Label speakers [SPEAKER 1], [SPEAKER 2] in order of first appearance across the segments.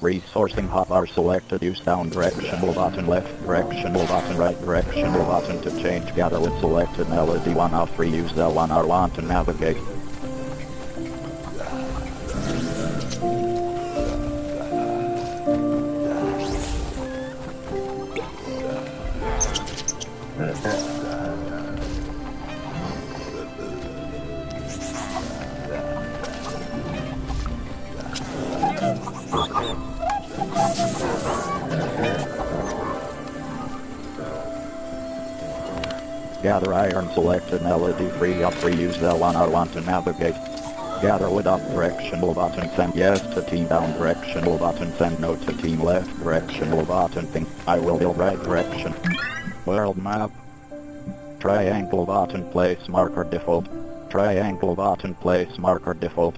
[SPEAKER 1] Resourcing hotbar selected. Use down directional button, left directional button, right directional button to change. Gather with selected melody 1 of 3. Use L1 R1 to navigate. Gather iron selected melody 3 of 3. Use L1 R1 to navigate. Gather wood up directional button, send yes to team down directional button, send no to team left directional button, think I will build right direction. World map. Triangle button, place marker default. Triangle button, place marker default.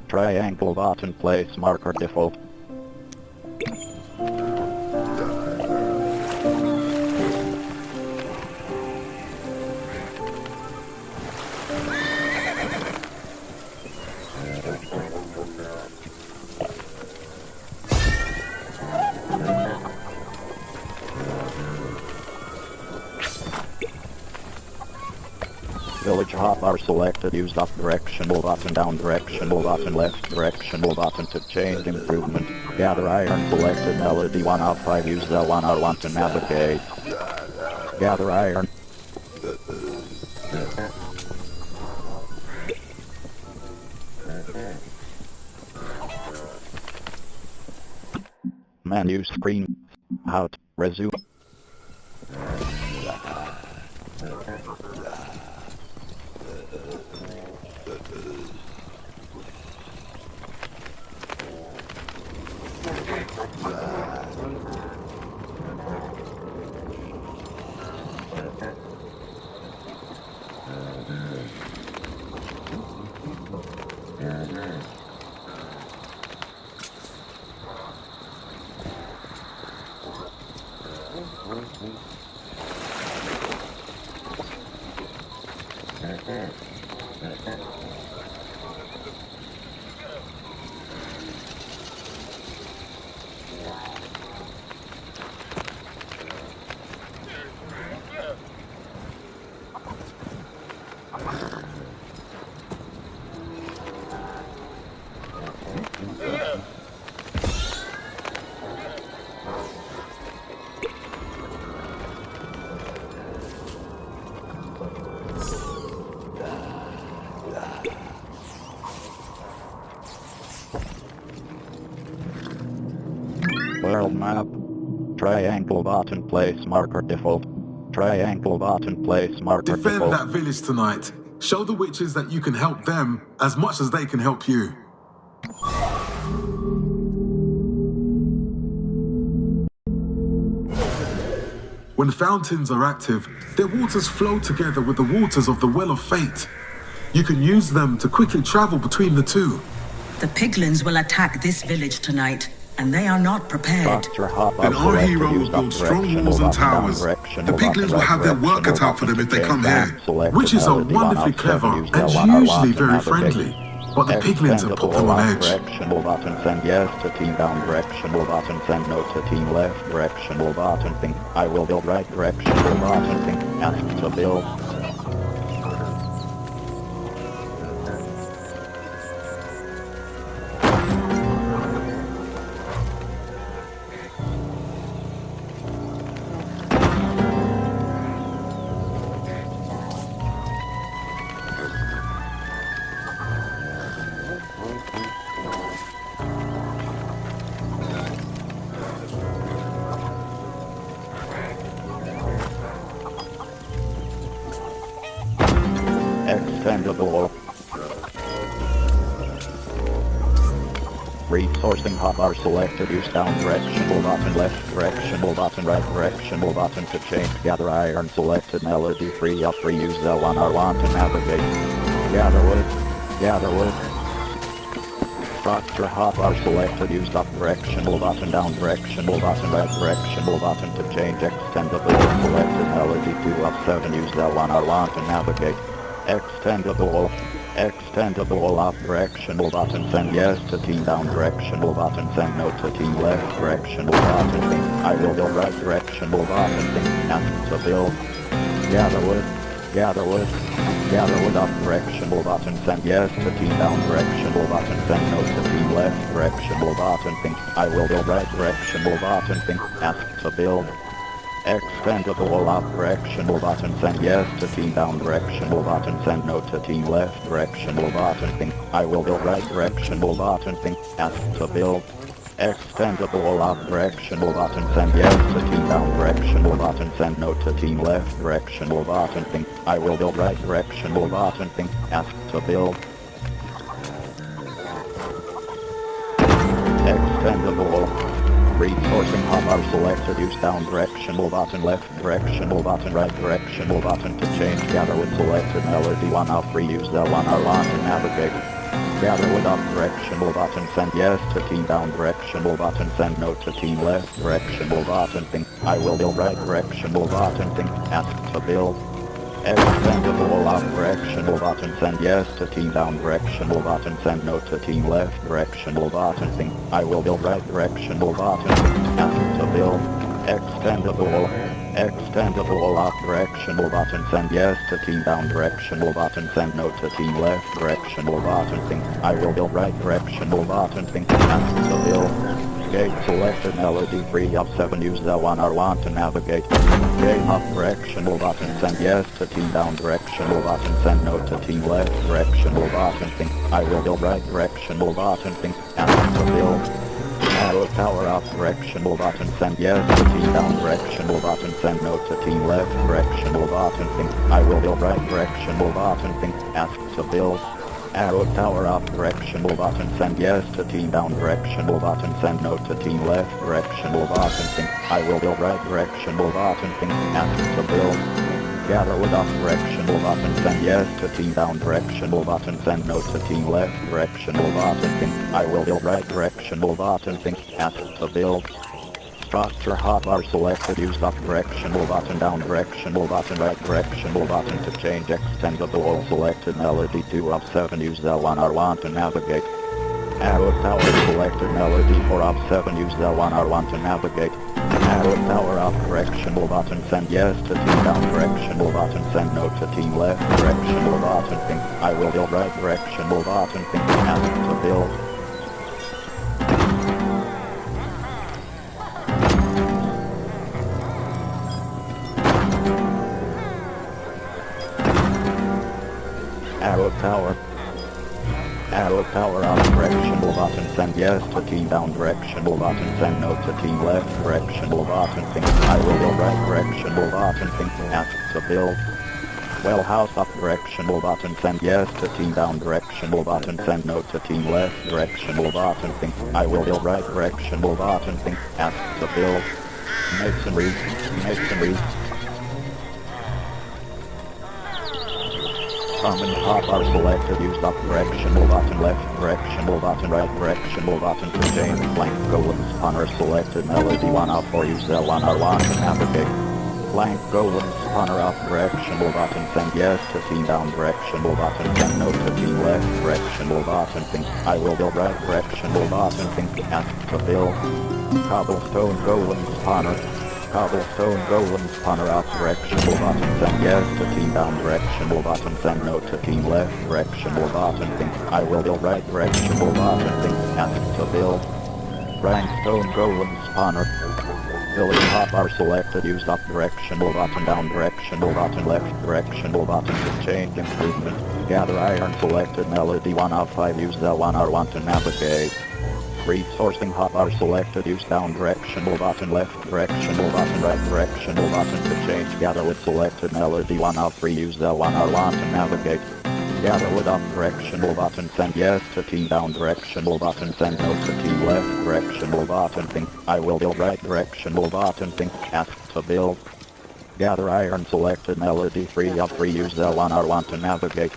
[SPEAKER 1] Triangle button, place marker default. Village hotbar selected. Use up directional button, down directional button, left directional button to change improvement. Gather iron selected melody 1 of 5. Use L1 R1 to navigate. Gather iron. Menu screen. Out. Resume. World map. Triangle button, place marker default. Triangle button, place marker
[SPEAKER 2] Defend
[SPEAKER 1] default.
[SPEAKER 2] that village tonight. Show the witches that you can help them as much as they can help you. When fountains are active, their waters flow together with the waters of the Well of Fate. You can use them to quickly travel between the two.
[SPEAKER 3] The piglins will attack this village tonight, and they are not prepared.
[SPEAKER 2] Then our hero will build strong walls and towers. The piglins will have their work cut out for them if they come here. Witches are wonderfully clever and usually very friendly, but the piglins have put them on edge.
[SPEAKER 1] Directional button, send yes to team down directional button, send no to team left directional button, think I will build right directional button, think ask to build. Extendable. Resourcing hotbar selected. Use down directional button, left directional button, right directional button to change. Gather iron selected melody 3 of 3. Use L1 R1 to navigate. Gather wood. Gather wood. Structure hotbar selected. Use up directional button, down directional button, right directional button to change. Extendable selected melody 2 of 7. Use L1 R1 to navigate. Extendable. Extendable up directional button, send yes to team down directional button, send no to team left directional button, think I will build right directional button, think ask to build, gather wood up directional button, send yes to team down directional button, send no to team left directional button, think I will build right directional button, think ask to build. Extendable up directional button, send yes to team down directional button, send no to team left directional button, think I will build right directional button, think ask to build. Extendable up directional button, send yes to team down directional button, send no to team left directional button, think I will build right directional button, think ask to build. Extendable. Resourcing hotbar selected, use down directional button, left directional button, right directional button to change, gather with selected melody 1 out 3, use L1 R1 to navigate. Gather with up directional button, send yes to team down directional button, send no to team left directional button, think I will build right directional button, think ask to build. Extendable up directional button, send yes to team down directional button, send no to team left directional button, think I will build right directional button, think ask to build. Extendable up directional button, send yes to team down directional button, send no to team left directional button, think I will build right directional button, think ask to build. Gate selected melody 3 of 7, use L1 R1 to navigate. Gate up directional button, send yes to team down directional button, send no to team left directional button, think I will build right directional button, think ask to build. Arrow tower up directional button, send yes to team down directional button, send no to team left directional button, think I will build right directional button, think ask to build. Arrow tower up directional button, send yes to team down directional button, send no to team left directional button, think I will build right directional button, think ask to build. Gather with up directional button, send yes to team down directional button, send no to team left directional button, think I will build right directional button, think ask to build. Structure hotbar selected, use up directional button, down directional button, right directional button to change, extendable selected melody 2 of 7, use L1 R1 to navigate. Arrow tower selected melody 4 of 7, use L1 R1 to navigate. Arrow tower up directional button, send yes to team down directional button, send no to team left directional button, think I will build right directional button, think ask to build. Arrow tower up directional button, send yes to team down directional button, send no to team left directional button, think I will build right directional button, think ask to build. Well house up directional button, send yes to team down directional button, send no to team left directional button, think I will build right directional button, think ask to build. Masonry. Common hotbar selected, use up directional button, left directional button, right directional button to change, blank golem spawner selected, melody 1 of 4, use L1 R1 to navigate. Blank golem spawner up directional button, send yes to team down directional button, send no to team left directional button, think I will build right directional button, think ask to build. Cobblestone golem spawner up directional button, send yes to team down directional button, send no to team left directional button, think I will build right directional button, think ask to build. Rhinestone golem spawner. Village hotbar selected, use up directional button, down directional button, left directional button to change improvement. Gather iron selected, melody 1 of 5, use L1 R1 to navigate. Resourcing hotbar selected, use down directional button, left directional button, right directional button to change, gather with selected melody 1 of 3, use L1 R1 to navigate. Gather with up directional button, send yes to team down directional button, send no to team left directional button, think I will build right directional button, think ask to build. Gather iron selected, melody 3 of 3, use L1 R1 to navigate.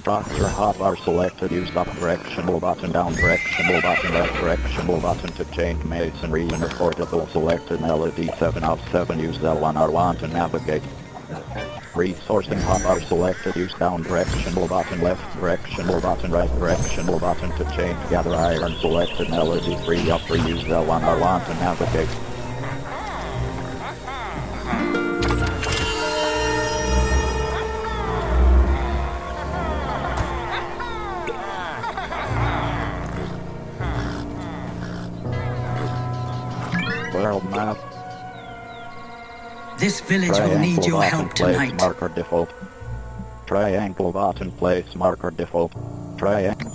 [SPEAKER 1] Structure hotbar selected. Use up directional button, down directional button, left directional button to change masonry and affordable selected. Melody 7 of 7. Use L1 R1 to navigate. Resourcing hotbar selected. Use down directional button, left directional button, right directional button to change. Gather iron selected. Melody 3 of 3. Use L1 R1 to navigate. World map.
[SPEAKER 3] This village will need your help tonight.
[SPEAKER 1] Marker default. Triangle button place marker default. Triangle.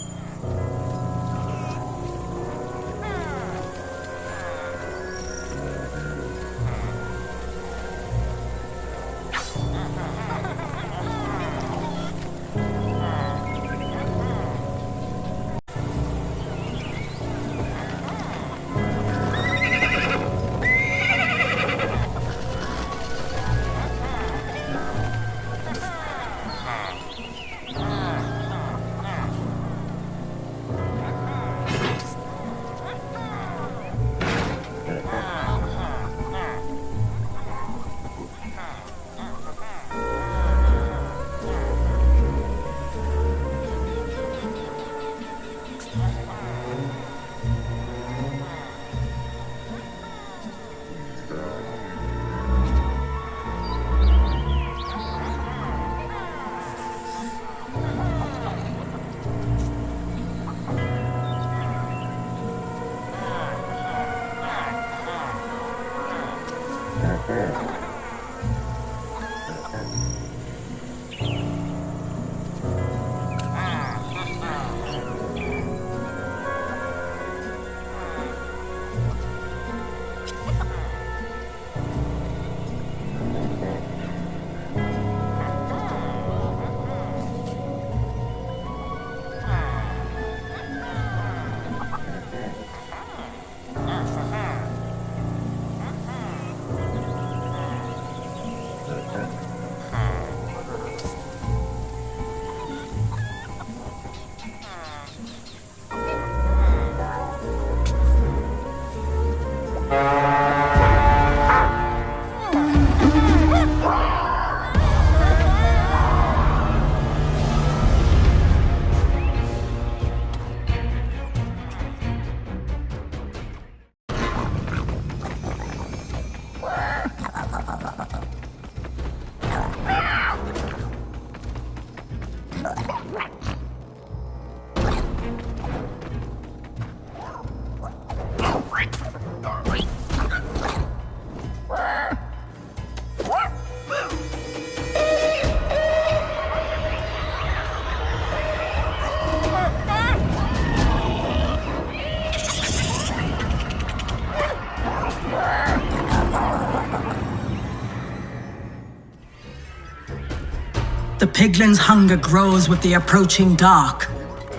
[SPEAKER 3] The piglin's hunger grows with the approaching dark.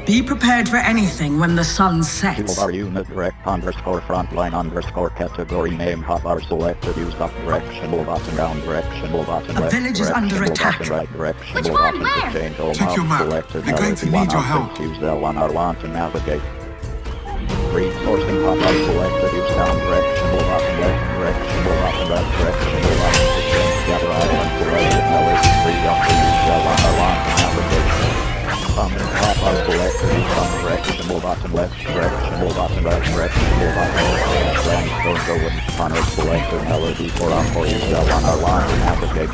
[SPEAKER 3] Be prepared for anything when the sun sets.
[SPEAKER 1] Toolbar unit direct underscore frontline underscore category name hotbar selected. Use up directional button, down directional button,
[SPEAKER 3] A
[SPEAKER 1] left
[SPEAKER 3] village is under
[SPEAKER 1] directional
[SPEAKER 3] attack.
[SPEAKER 1] button, right directional
[SPEAKER 4] Which one?
[SPEAKER 1] button
[SPEAKER 4] Where?
[SPEAKER 1] to change all
[SPEAKER 2] Check your
[SPEAKER 1] mouse
[SPEAKER 2] map.
[SPEAKER 1] selected.
[SPEAKER 2] They're going to
[SPEAKER 1] Melody
[SPEAKER 2] need your
[SPEAKER 1] 1
[SPEAKER 2] help.
[SPEAKER 1] of 6. Use L1 R1 to navigate. Resourcing hotbar selected. Use down directional button, left directional button, right directional button to change. Gather iron selected. Melody 3 of 3. Use L1 R1 to navigate. Hotbar selected. Use down directional button, left directional button, right directional button to change. Grindstone going Connor selected. Melody 4 of 4. Use L1 R1 to navigate.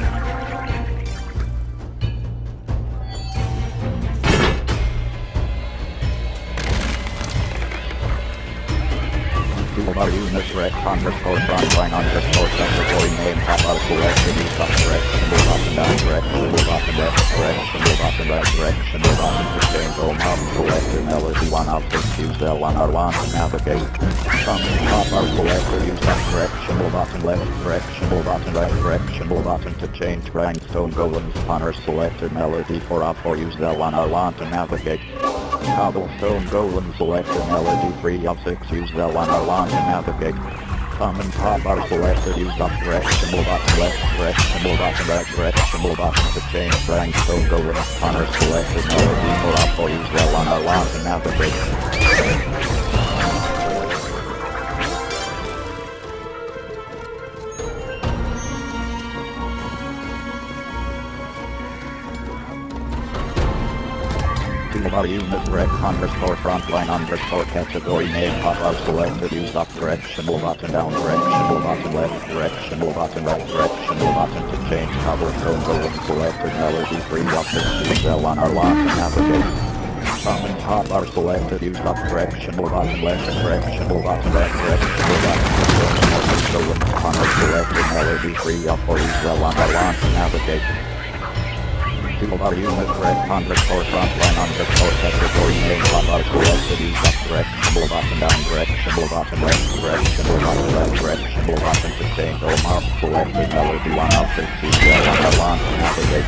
[SPEAKER 1] Toolbar unit direct underscore frontline underscore category name hotbar selected. Use up directional button, down directional button, left directional button, right directional button to change all mouse selected. Melody 1 of 6. Use L1 R1 to navigate. Hotbar selected. Use up directional button, left directional button, right directional button to change. Grindstone golem spawner selected. Melody 4 of 4. Use L1 R1 to navigate. Cobblestone golem selected. Melody 3 of 6. Use L1 R1 to navigate. Common hotbar selected. Use up directional button, left directional button, right directional directional button to change rank, so go with Connor selected melody, pull up or use L1 to navigate. Toolbar unit rec underscore frontline underscore category name pop-up selected, use up directional button, down directional button, left directional button, right directional button to change cover tone, go with selected melody, free options, use L1 to navigate. Summon hotbar selected, use up directional button, left directional button, right directional button, go with Connor selected melody, free up or use L1 to navigate. Toolbar unit rec underscore frontline underscore category name pop-up selected, use up directional button, down directional button, left directional button, right directional button to change Omar selected melody, 1 up to L1 to navigate.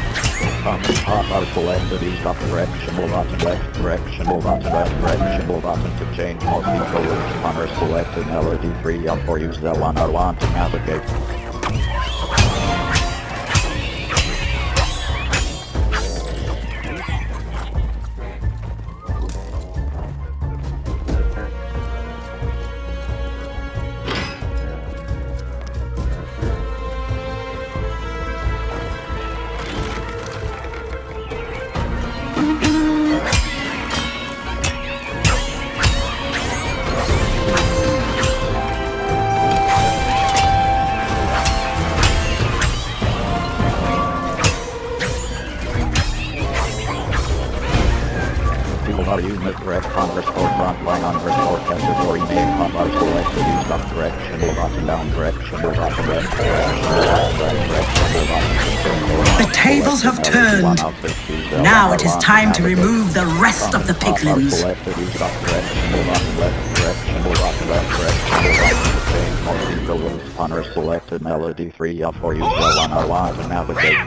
[SPEAKER 1] Summon hotbar selected, use up directional button, left directional button, right directional button to change multi-go with Connor selected melody, 3 up or use L1 to navigate. Unit rec underscore frontline underscore category name pop-up selected, use up directional button, down directional button, left directional button.
[SPEAKER 3] The tables have turned. Now it is time to remove the rest of the piglins.
[SPEAKER 1] Selected, use up directional button, left directional button, left directional button to change multi-go with Connor selected melody, 3 up or use L1 to navigate.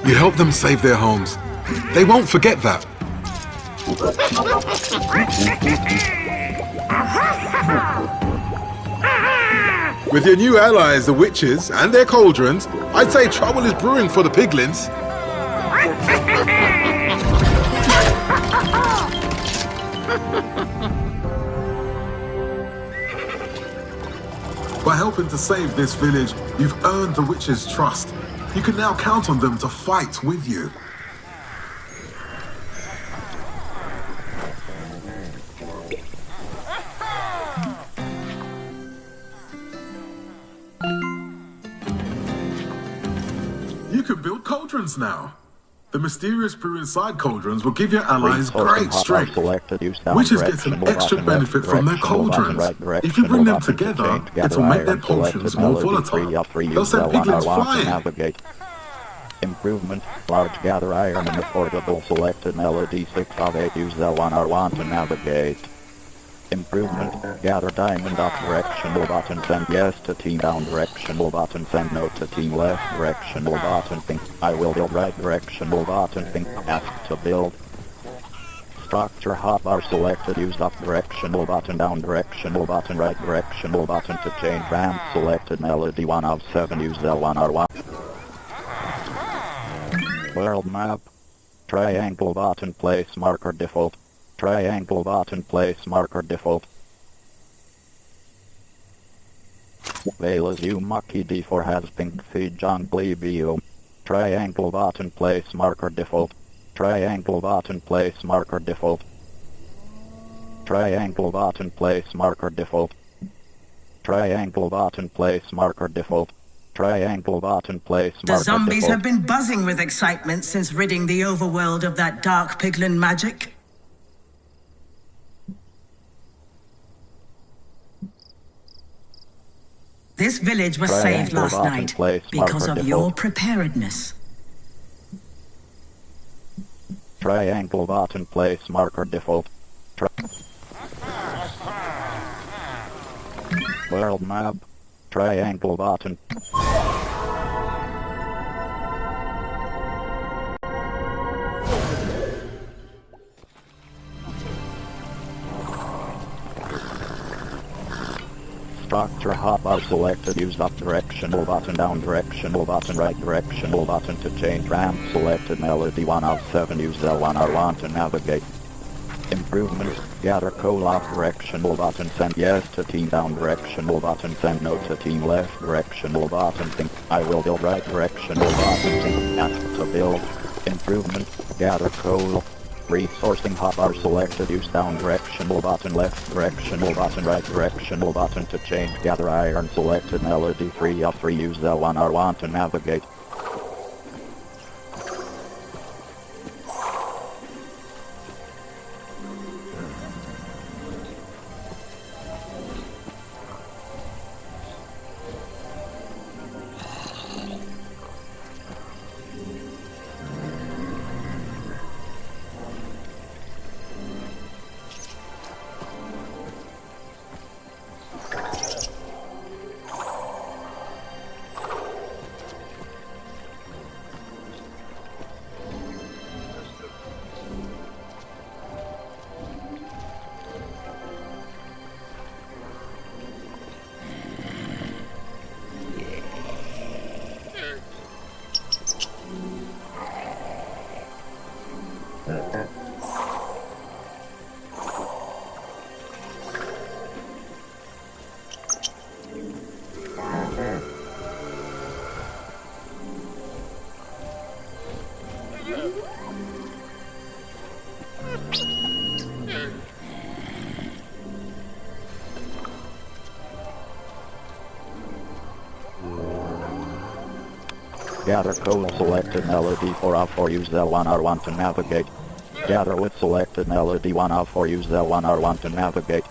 [SPEAKER 2] You help them save their homes. They won't forget that. With your new allies, the witches, and their cauldrons, I'd say trouble is brewing for the piglins. By helping to save this village, you've earned the witches' trust. You can now count on them to fight with you. You can build cauldrons now. The mysterious brew inside cauldrons will give your allies great strength. Witches get an extra benefit from their cauldrons. If you bring them together, it'll make their potions more volatile. They'll send piglins flying.
[SPEAKER 1] Improvement, large gather iron in the portable selected melody, 6 of 8 use L1 to navigate. Improvement, gather diamond up directional button, send yes to team down directional button, send no to team left directional button, think I will build right directional button, think ask to build. Structure hotbar selected, use up directional button, down directional button, right directional button to change ramp selected melody, 1 of 7 use L1. World map. Triangle button, place marker default. Triangle button, place marker default. Velas Umaki D4 has pink feed jungle bio. Triangle button, place marker default. Triangle button, place marker default. Triangle button, place marker default. Triangle button, place marker default. Triangle button, place marker default.
[SPEAKER 3] The zombies have been buzzing with excitement since ridding the overworld of that dark piglin magic. This village was saved last night because of your preparedness.
[SPEAKER 1] Triangle button, place marker default. World map. Triangle button. Structure hotbar selected. Use up directional button, down directional button, right directional button to change ramp selected. Melody 1 of 7. Use L1 R1 to navigate. Improvements. Gather coal up directional button. Send yes to team down directional button. Send no to team left directional button. Think I will build right directional button. Think ask to build. Improvement. Gather coal. Resourcing hotbar selected. Use down directional button, left directional button, right directional button to change. Gather iron selected. Melody 3 of 3. Use L1 R1 to navigate. Gather coal selected. Melody 4 of 4. Use L1 R1 to navigate. Gather with selected. Melody 1 of 4. Use L1 R1 to navigate.